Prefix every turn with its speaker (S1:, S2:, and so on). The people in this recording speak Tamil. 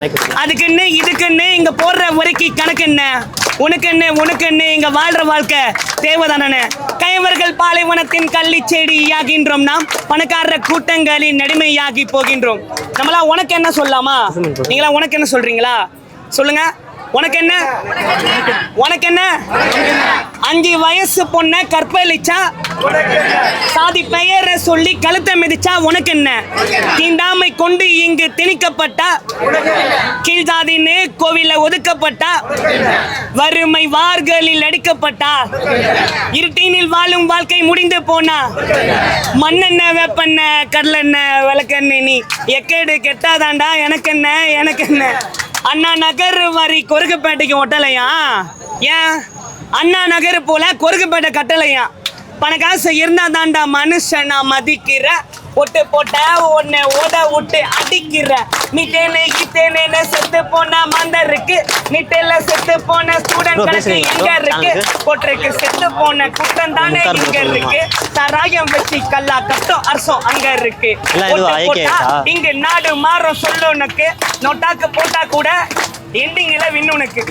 S1: அதுக்குன்னு இதுக்குன்னு இங்க போடுற வரைக்கும் கணக்கு என்ன? உனக்கு இங்க வாழ்ற வாழ்க்கை தேவைதானே? கைவர்கள் பாலைவனத்தின் கள்ளி செடியாகின்றோம், நாம் பணக்காரர் கூட்டங்களின் நடிமையாகி போகின்றோம். நம்மளா உனக்கு என்ன சொல்லலாமா? நீங்களா உனக்கு என்ன சொல்றீங்களா? சொல்லுங்க. உனக்கு என்ன 5 வயசு பொண்ண கற்பழிச்சா, சாதி பெயரை சொல்லி கழுத்தை மிதிச்சா உனக்கு என்ன? தீண்டாமை கொண்டு இங்கு திணிக்கப்பட்டா, கீழ்ஜாதின்னு கோவில ஒதுக்கப்பட்டா, வறுமை வார்களில் அடிக்கப்பட்டா, இருட்டினில் வாழும் வாழ்க்கை முடிந்து போனா, மண்ணெண்ண வேப்பெண்ண கடலெண்ண விளக்கெண்ண நீ எக்கேடு கெட்டாதாண்டா எனக்கு என்ன? அண்ணா நகர் வரி கொருக்குப்பேட்டைக்கு ஒட்டலையா? ஏன் அண்ணா நகர் போல கொருக்குப்பேட்டை கட்டலையா? பணக்காசு இருந்தா தாண்டா மனுஷனா மதிக்கிற, ஒட்டு போட்ட உன்னை ஓட விட்டு அடிக்கிற. நீட்டேனே கீத்தேனே செத்து போன மந்தர் இருக்கு, நீட்டேல செத்து போன ஸ்டூடெண்ட் கணக்கு எங்க இருக்கு? கொட்டுக்கு செத்து போன குற்றம் தானே இங்க இருக்கு. சாராயம் வச்சு கல்லா கட்டும் அரசம் அங்க இருக்கு. இங்க நாடு மாறும் சொல்லு உனக்கு, நோட்டாக்கு போட்டா கூட எண்டிங்ல வின்னு உனக்கு.